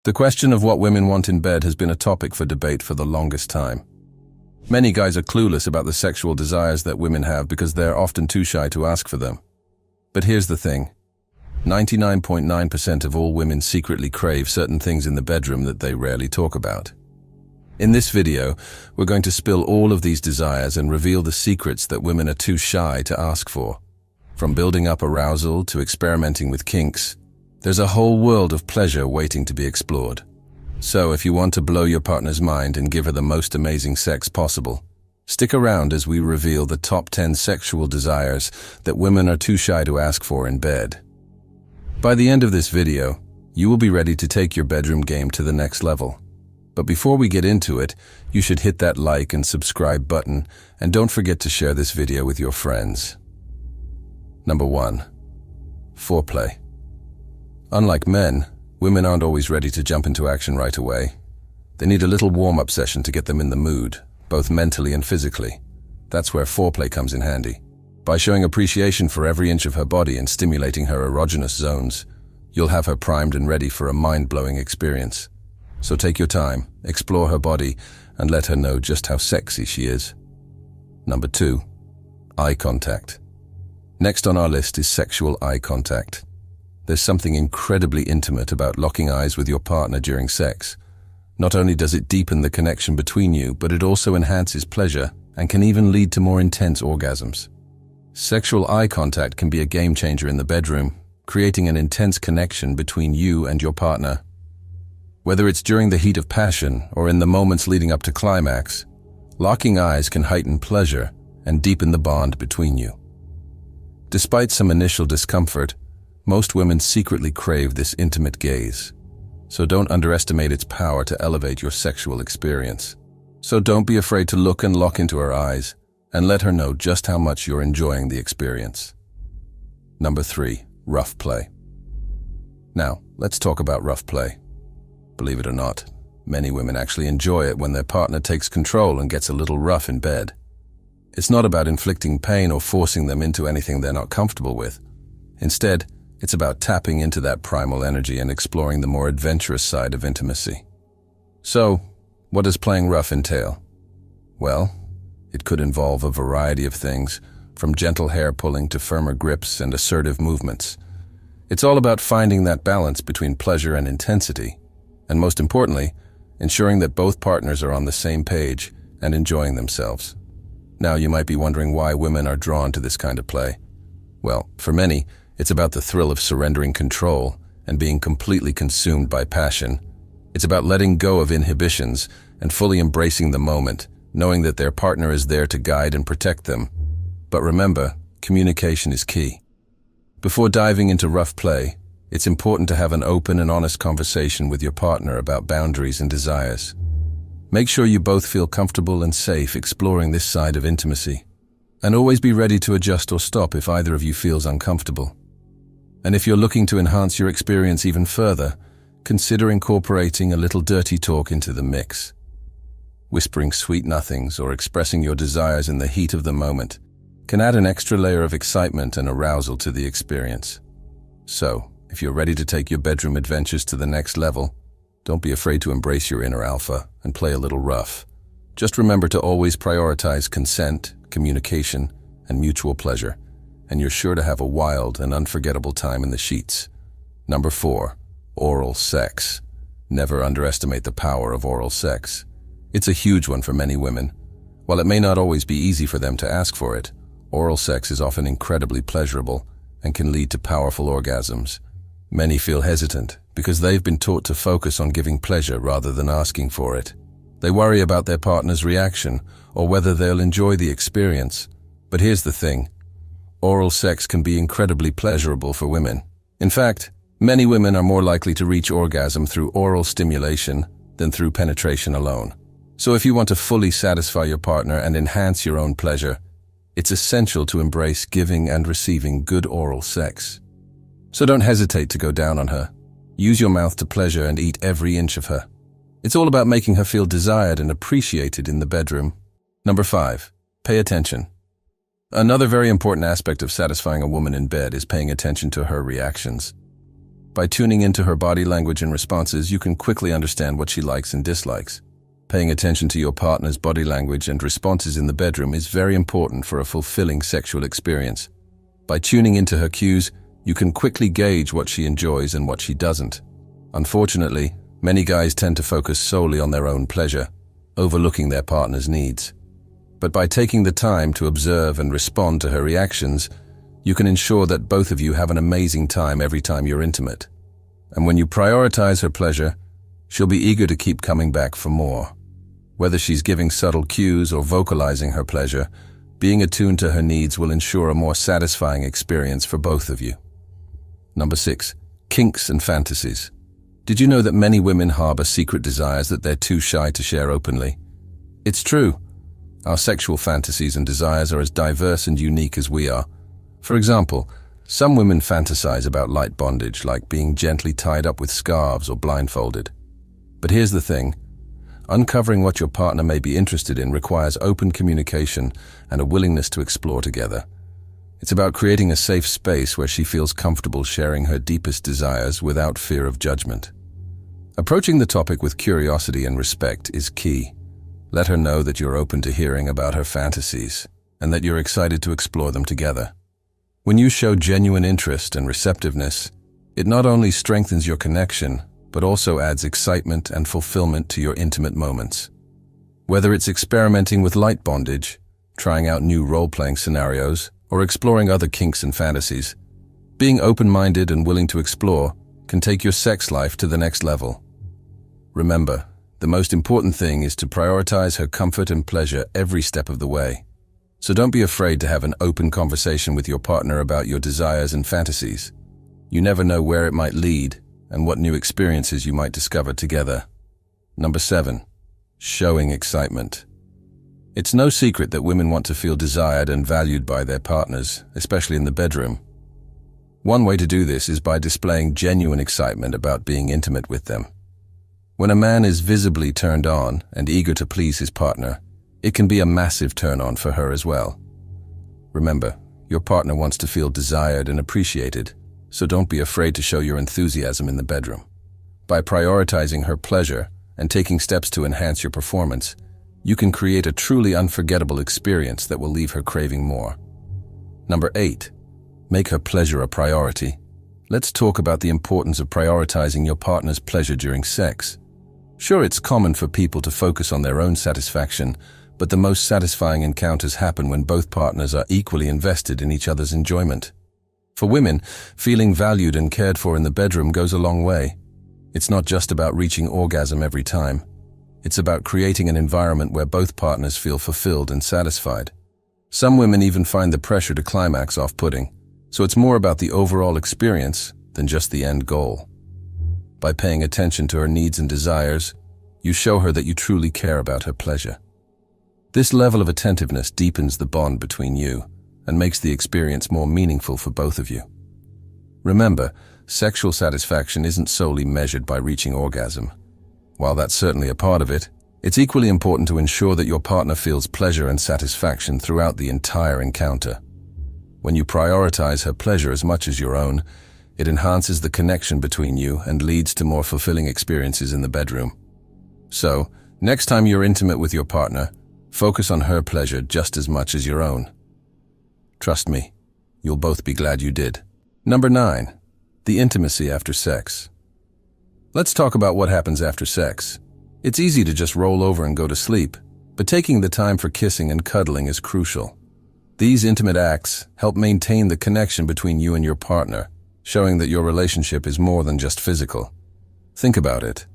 The question of what women want in bed has been a topic for debate for the longest time. Many guys are clueless about the sexual desires that women have because they're often too shy to ask for them. But here's the thing. 99.9% of all women secretly crave certain things in the bedroom that they rarely talk about. In this video, we're going to spill all of these desires and reveal the secrets that women are too shy to ask for. From building up arousal to experimenting with kinks, there's a whole world of pleasure waiting to be explored. So if you want to blow your partner's mind and give her the most amazing sex possible, stick around as we reveal the top 10 sexual desires that women are too shy to ask for in bed. By the end of this video, you will be ready to take your bedroom game to the next level. But before we get into it, you should hit that like and subscribe button, and don't forget to share this video with your friends. Number 1. Foreplay. Unlike men, women aren't always ready to jump into action right away. They need a little warm-up session to get them in the mood, both mentally and physically. That's where foreplay comes in handy. By showing appreciation for every inch of her body and stimulating her erogenous zones, you'll have her primed and ready for a mind-blowing experience. So take your time, explore her body, and let her know just how sexy she is. Number 2. Eye contact. Next on our list is sexual eye contact. There's something incredibly intimate about locking eyes with your partner during sex. Not only does it deepen the connection between you, but it also enhances pleasure and can even lead to more intense orgasms. Sexual eye contact can be a game changer in the bedroom, creating an intense connection between you and your partner. Whether it's during the heat of passion or in the moments leading up to climax, locking eyes can heighten pleasure and deepen the bond between you. Despite some initial discomfort, most women secretly crave this intimate gaze, so don't underestimate its power to elevate your sexual experience. So don't be afraid to look and lock into her eyes, and let her know just how much you're enjoying the experience. Number 3. Rough play. Now, let's talk about rough play. Believe it or not, many women actually enjoy it when their partner takes control and gets a little rough in bed. It's not about inflicting pain or forcing them into anything they're not comfortable with. Instead, it's about tapping into that primal energy and exploring the more adventurous side of intimacy. So, what does playing rough entail? Well, it could involve a variety of things, from gentle hair pulling to firmer grips and assertive movements. It's all about finding that balance between pleasure and intensity, and most importantly, ensuring that both partners are on the same page and enjoying themselves. Now, you might be wondering why women are drawn to this kind of play. Well, for many, it's about the thrill of surrendering control and being completely consumed by passion. It's about letting go of inhibitions and fully embracing the moment, knowing that their partner is there to guide and protect them. But remember, communication is key. Before diving into rough play, it's important to have an open and honest conversation with your partner about boundaries and desires. Make sure you both feel comfortable and safe exploring this side of intimacy. And always be ready to adjust or stop if either of you feels uncomfortable. And if you're looking to enhance your experience even further, consider incorporating a little dirty talk into the mix. Whispering sweet nothings or expressing your desires in the heat of the moment can add an extra layer of excitement and arousal to the experience. So, if you're ready to take your bedroom adventures to the next level, don't be afraid to embrace your inner alpha and play a little rough. Just remember to always prioritize consent, communication, and mutual pleasure, and you're sure to have a wild and unforgettable time in the sheets. Number 4. Oral sex. Never underestimate the power of oral sex. It's a huge one for many women. While it may not always be easy for them to ask for it, oral sex is often incredibly pleasurable and can lead to powerful orgasms. Many feel hesitant because they've been taught to focus on giving pleasure rather than asking for it. They worry about their partner's reaction or whether they'll enjoy the experience. But here's the thing. Oral sex can be incredibly pleasurable for women. In fact, many women are more likely to reach orgasm through oral stimulation than through penetration alone. So if you want to fully satisfy your partner and enhance your own pleasure, it's essential to embrace giving and receiving good oral sex. So don't hesitate to go down on her. Use your mouth to pleasure and eat every inch of her. It's all about making her feel desired and appreciated in the bedroom. Number 5. Pay attention. Another very important aspect of satisfying a woman in bed is paying attention to her reactions. By tuning into her body language and responses, you can quickly understand what she likes and dislikes. Paying attention to your partner's body language and responses in the bedroom is very important for a fulfilling sexual experience. By tuning into her cues, you can quickly gauge what she enjoys and what she doesn't. Unfortunately, many guys tend to focus solely on their own pleasure, overlooking their partner's needs. But by taking the time to observe and respond to her reactions, you can ensure that both of you have an amazing time every time you're intimate. And when you prioritize her pleasure, she'll be eager to keep coming back for more. Whether she's giving subtle cues or vocalizing her pleasure, being attuned to her needs will ensure a more satisfying experience for both of you. Number 6. Kinks and fantasies. Did you know that many women harbor secret desires that they're too shy to share openly? It's true. Our sexual fantasies and desires are as diverse and unique as we are. For example, some women fantasize about light bondage, like being gently tied up with scarves or blindfolded. But here's the thing. Uncovering what your partner may be interested in requires open communication and a willingness to explore together. It's about creating a safe space where she feels comfortable sharing her deepest desires without fear of judgment. Approaching the topic with curiosity and respect is key. Let her know that you're open to hearing about her fantasies and that you're excited to explore them together. When you show genuine interest and receptiveness, it not only strengthens your connection, but also adds excitement and fulfillment to your intimate moments. Whether it's experimenting with light bondage, trying out new role-playing scenarios, or exploring other kinks and fantasies, being open-minded and willing to explore can take your sex life to the next level. Remember, the most important thing is to prioritize her comfort and pleasure every step of the way. So don't be afraid to have an open conversation with your partner about your desires and fantasies. You never know where it might lead and what new experiences you might discover together. Number 7. Showing excitement. It's no secret that women want to feel desired and valued by their partners, especially in the bedroom. One way to do this is by displaying genuine excitement about being intimate with them. When a man is visibly turned on and eager to please his partner, it can be a massive turn-on for her as well. Remember, your partner wants to feel desired and appreciated, so don't be afraid to show your enthusiasm in the bedroom. By prioritizing her pleasure and taking steps to enhance your performance, you can create a truly unforgettable experience that will leave her craving more. Number 8. Make her pleasure a priority. Let's talk about the importance of prioritizing your partner's pleasure during sex. Sure, it's common for people to focus on their own satisfaction, but the most satisfying encounters happen when both partners are equally invested in each other's enjoyment. For women, feeling valued and cared for in the bedroom goes a long way. It's not just about reaching orgasm every time. It's about creating an environment where both partners feel fulfilled and satisfied. Some women even find the pressure to climax off-putting, so it's more about the overall experience than just the end goal. By paying attention to her needs and desires, you show her that you truly care about her pleasure. This level of attentiveness deepens the bond between you and makes the experience more meaningful for both of you. Remember, sexual satisfaction isn't solely measured by reaching orgasm. While that's certainly a part of it, it's equally important to ensure that your partner feels pleasure and satisfaction throughout the entire encounter. When you prioritize her pleasure as much as your own, it enhances the connection between you and leads to more fulfilling experiences in the bedroom. So, next time you're intimate with your partner, focus on her pleasure just as much as your own. Trust me, you'll both be glad you did. Number 9. The intimacy after sex. Let's talk about what happens after sex. It's easy to just roll over and go to sleep, but taking the time for kissing and cuddling is crucial. These intimate acts help maintain the connection between you and your partner, showing that your relationship is more than just physical. Think about it.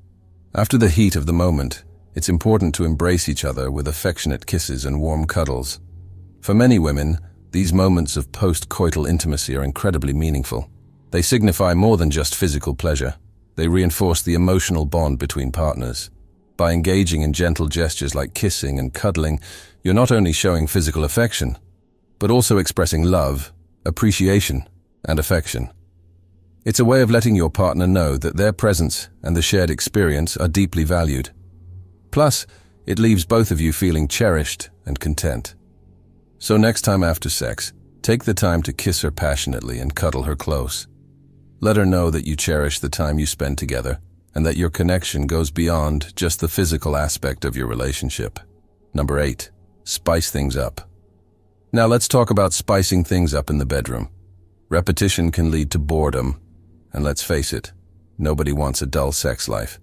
After the heat of the moment, it's important to embrace each other with affectionate kisses and warm cuddles. For many women, these moments of post-coital intimacy are incredibly meaningful. They signify more than just physical pleasure. They reinforce the emotional bond between partners. By engaging in gentle gestures like kissing and cuddling, you're not only showing physical affection, but also expressing love, appreciation, and affection. It's a way of letting your partner know that their presence and the shared experience are deeply valued. Plus, it leaves both of you feeling cherished and content. So next time after sex, take the time to kiss her passionately and cuddle her close. Let her know that you cherish the time you spend together and that your connection goes beyond just the physical aspect of your relationship. Number 8, spice things up. Now let's talk about spicing things up in the bedroom. Repetition can lead to boredom, and let's face it, nobody wants a dull sex life.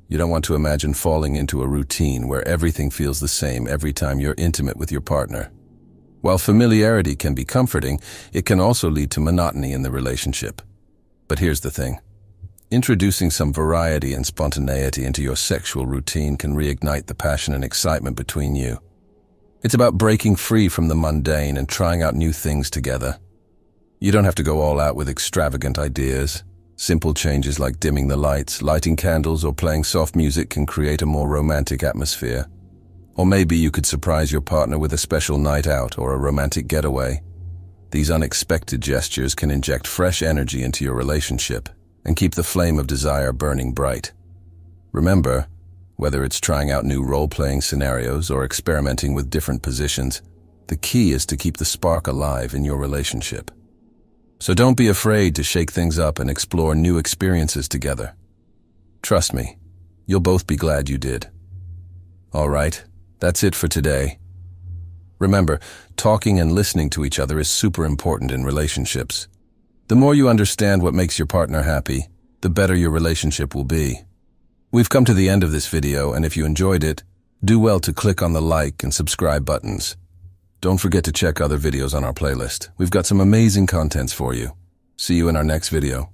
You don't want to imagine falling into a routine where everything feels the same every time you're intimate with your partner. While familiarity can be comforting, it can also lead to monotony in the relationship. But here's the thing. Introducing some variety and spontaneity into your sexual routine can reignite the passion and excitement between you. It's about breaking free from the mundane and trying out new things together. You don't have to go all out with extravagant ideas. Simple changes like dimming the lights, lighting candles, or playing soft music can create a more romantic atmosphere. Or maybe you could surprise your partner with a special night out or a romantic getaway. These unexpected gestures can inject fresh energy into your relationship and keep the flame of desire burning bright. Remember, whether it's trying out new role-playing scenarios or experimenting with different positions, the key is to keep the spark alive in your relationship. So don't be afraid to shake things up and explore new experiences together. Trust me, you'll both be glad you did. All right, that's it for today. Remember, talking and listening to each other is super important in relationships. The more you understand what makes your partner happy, the better your relationship will be. We've come to the end of this video, and if you enjoyed it, do well to click on the like and subscribe buttons. Don't forget to check other videos on our playlist. We've got some amazing contents for you. See you in our next video.